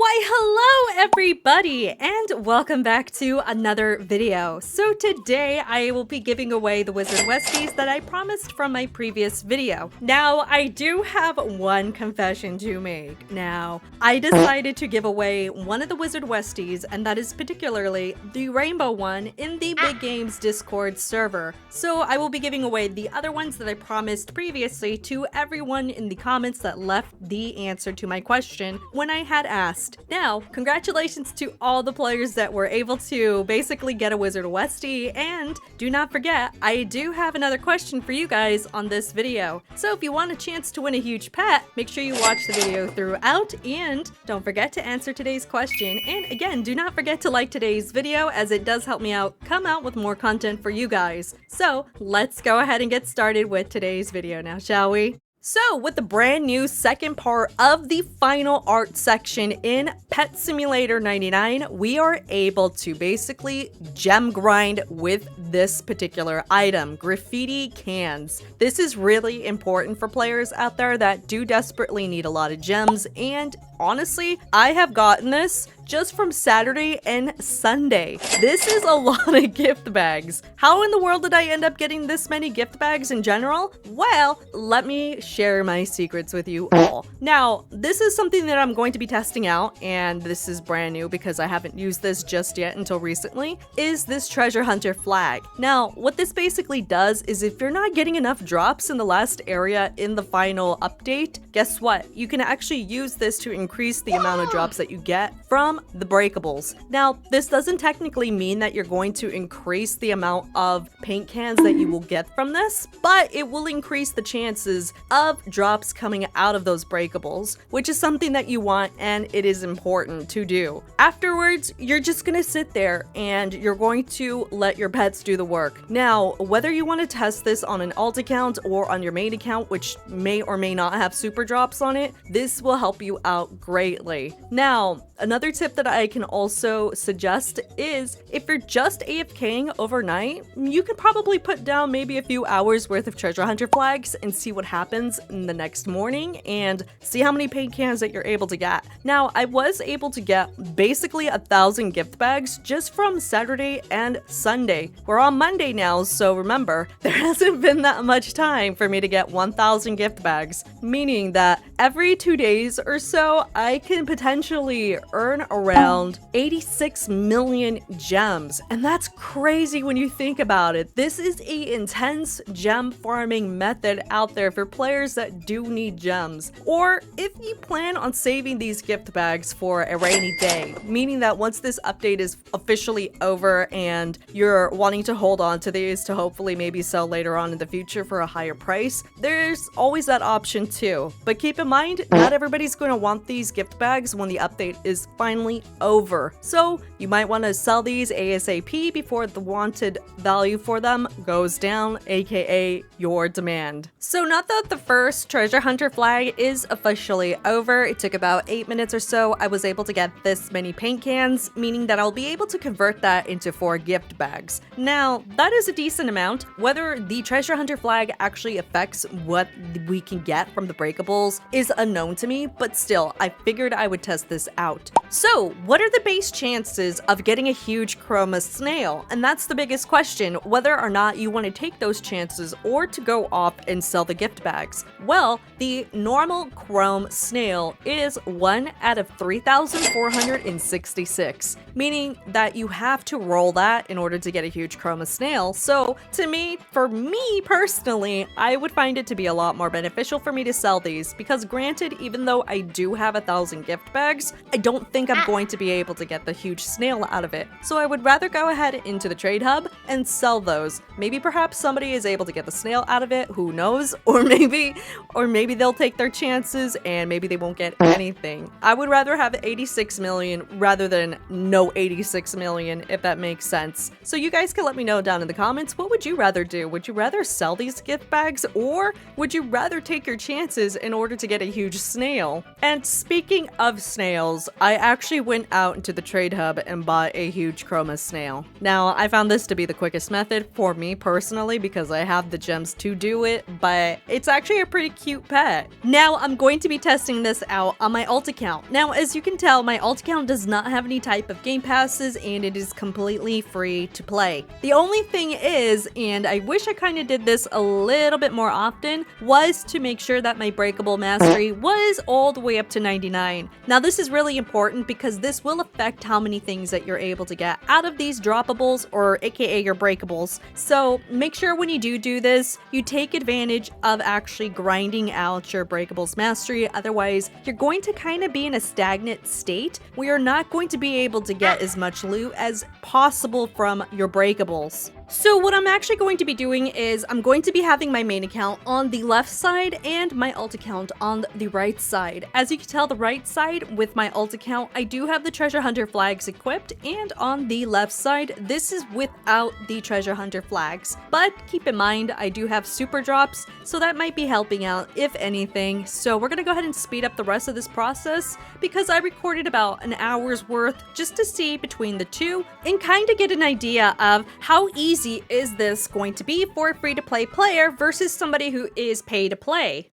Why, hello everybody, and welcome back to another video. So today I will be giving away the Wizard Westies that I promised from my previous video. Now, I do have one confession to make. Now, I decided to give away one of the Wizard Westies, and that is particularly the rainbow one in the Big Games Discord server. So I will be giving away the other ones that I promised previously to everyone in the comments that left the answer to my question when I had asked. Now, congratulations to all the players that were able to basically get a Wizard Westie, and do not forget, I do have another question for you guys on this video. So if you want a chance to win a huge pet, make sure you watch the video throughout, and don't forget to answer today's question. And again, do not forget to like today's video, as it does help me come out with more content for you guys. So let's go ahead and get started with today's video now, shall we? So, with the brand new second part of the final art section in Pet Simulator 99, we are able to basically gem grind with this particular item, Graffiti Cans. This is really important for players out there that do desperately need a lot of gems, and honestly, I have gotten this just from Saturday and Sunday. This is a lot of gift bags. How in the world did I end up getting this many gift bags in general? Well, let me share my secrets with you all. Now, this is something that I'm going to be testing out, and this is brand new because I haven't used this just yet until recently, is this treasure hunter flag. Now, what this basically does is if you're not getting enough drops in the last area in the final update, guess what? You can actually use this to increase the amount of drops that you get from the breakables. Now, this doesn't technically mean that you're going to increase the amount of paint cans that you will get from this, but it will increase the chances of drops coming out of those breakables, which is something that you want and it is important to do. Afterwards, you're just gonna sit there and you're going to let your pets do the work. Now, whether you want to test this on an alt account or on your main account, which may or may not have super drops on it, this will help you out greatly. Now, another tip that I can also suggest is if you're just AFKing overnight, you can probably put down maybe a few hours worth of treasure hunter flags and see what happens in the next morning and see how many paint cans that you're able to get. Now, I was able to get basically 1,000 gift bags just from Saturday and Sunday. We're on Monday now, so remember, there hasn't been that much time for me to get 1,000 gift bags, meaning that every 2 days or so, I can potentially earn around 86 million gems, and that's crazy when you think about it. This is an intense gem farming method out there for players that do need gems, or if you plan on saving these gift bags for a rainy day, meaning that once this update is officially over and you're wanting to hold on to these to hopefully maybe sell later on in the future for a higher price, there's always that option too. But keep in mind, not everybody's going to want these gift bags when the update is finally over. So you might want to sell these ASAP before the wanted value for them goes down, aka your demand. So not that the first treasure hunter flag is officially over. It took about 8 minutes or so. I was able to get this many paint cans, meaning that I'll be able to convert that into 4 gift bags. Now, that is a decent amount. Whether the treasure hunter flag actually affects what we can get from the breakables is unknown to me, but still, I figured I would test this out. So, what are the base chances of getting a huge chroma snail? And that's the biggest question, whether or not you want to take those chances or to go off and sell the gift bags. Well, the normal chrome snail is 1 out of 3,466, meaning that you have to roll that in order to get a huge chroma snail. So, for me personally, I would find it to be a lot more beneficial for me to sell these, because granted, even though I do have 1,000 gift bags, I don't think I'm going to be able to get the huge snail out of it. So I would rather go ahead into the trade hub and sell those. Maybe perhaps somebody is able to get the snail out of it, who knows? Or maybe they'll take their chances and maybe they won't get anything. I would rather have 86 million rather than no 86 million, if that makes sense. So you guys can let me know down in the comments, what would you rather do? Would you rather sell these gift bags, or would you rather take your chances in order to get a huge snail? And speaking of snails, I actually went out into the trade hub and bought a huge chroma snail. Now, I found this to be the quickest method for me personally because I have the gems to do it, but it's actually a pretty cute pet. Now, I'm going to be testing this out on my alt account. Now, as you can tell, my alt account does not have any type of game passes and it is completely free to play. The only thing is, and I wish I kind of did this a little bit more often, was to make sure that my breakable mastery was all the way up to 99. Now this is really important because this will affect how many things that you're able to get out of these droppables, or aka your breakables. So make sure when you do this, you take advantage of actually grinding out your breakables mastery. Otherwise, you're going to kind of be in a stagnant state where you're not going to be able to get as much loot as possible from your breakables. So what I'm actually going to be doing is I'm going to be having my main account on the left side and my alt account on the right side. As you can tell, the right side with my alt account, I do have the treasure hunter flags equipped, and on the left side, this is without the treasure hunter flags. But keep in mind, I do have super drops, so that might be helping out if anything. So we're gonna go ahead and speed up the rest of this process because I recorded about an hour's worth just to see between the two and kind of get an idea of how easy is this going to be for a free-to-play player versus somebody who is pay to play.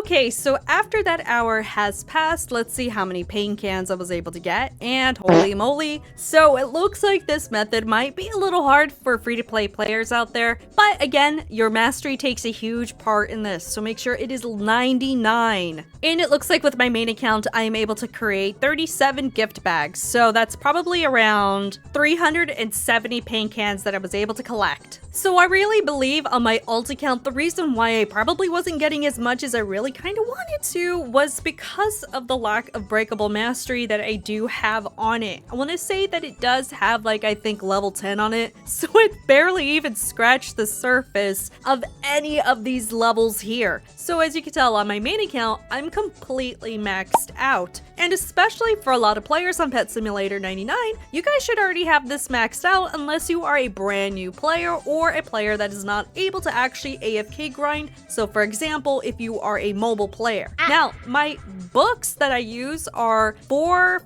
Okay, so after that hour has passed, let's see how many paint cans I was able to get, and holy moly. So it looks like this method might be a little hard for free-to-play players out there, but again, your mastery takes a huge part in this, so make sure it is 99. And it looks like with my main account, I am able to create 37 gift bags, so that's probably around 370 paint cans that I was able to collect. So I really believe on my alt account, the reason why I probably wasn't getting as much as I really kind of wanted to was because of the lack of breakable mastery that I do have on it. I want to say that it does have like, I think level 10 on it, so it barely even scratched the surface of any of these levels here. So as you can tell on my main account, I'm completely maxed out. And especially for a lot of players on Pet Simulator 99, you guys should already have this maxed out unless you are a brand new player or for a player that is not able to actually AFK grind. So for example, if you are a mobile player. Now, my books that I use are 5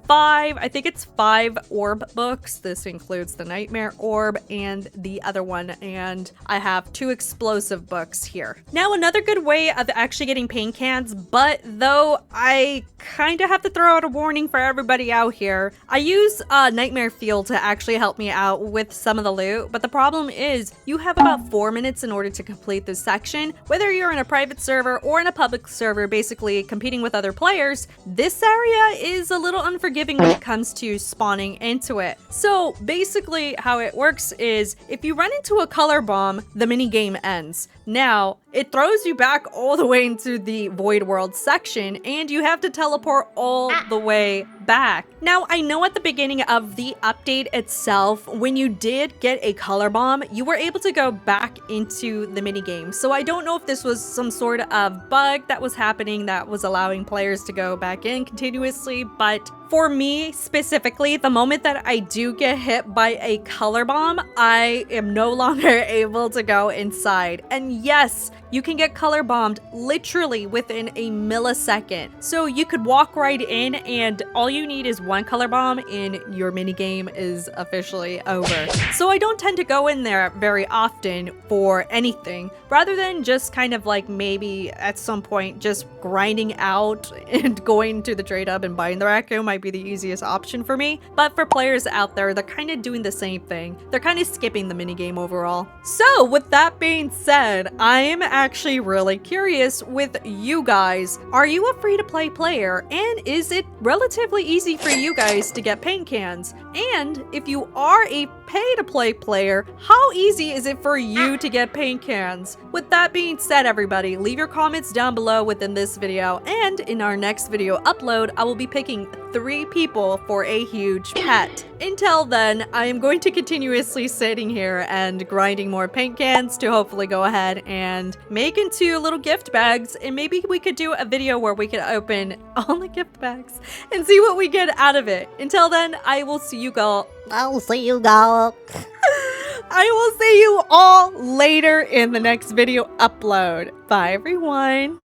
orb books. This includes the Nightmare Orb and the other one, and I have 2 explosive books here. Now, another good way of actually getting paint cans, but though I kind of have to throw out a warning for everybody out here, I use Nightmare Field to actually help me out with some of the loot, but the problem is you have about 4 minutes in order to complete this section. Whether you're in a private server or in a public server, basically competing with other players, this area is a little unforgiving when it comes to spawning into it. So basically how it works is if you run into a color bomb, the mini game ends. Now, it throws you back all the way into the Void World section, and you have to teleport all the way back. Now, I know at the beginning of the update itself, when you did get a color bomb, you were able to go back into the minigame. So I don't know if this was some sort of bug that was happening that was allowing players to go back in continuously, but for me specifically, the moment that I do get hit by a color bomb, I am no longer able to go inside. And yes, you can get color bombed literally within a millisecond. So you could walk right in and all you need is 1 color bomb and your mini game is officially over. So I don't tend to go in there very often for anything, rather than just kind of like maybe at some point just grinding out and going to the trade hub and buying the raccoon might be the easiest option for me. But for players out there, they're kind of doing the same thing. They're kind of skipping the minigame overall. So with that being said, I am actually really curious with you guys. Are you a free-to-play player? And is it relatively easy for you guys to get paint cans? And if you are a pay-to-play player, how easy is it for you to get paint cans? With that being said, everybody, leave your comments down below within this video, and in our next video upload, I will be picking 3 people for a huge pet. Until then, I am going to continuously sitting here and grinding more paint cans to hopefully go ahead and make into little gift bags, and maybe we could do a video where we could open all the gift bags and see what we get out of it. Until then, I will see you all. I'll see you go. I will see you all later in the next video upload. Bye, everyone.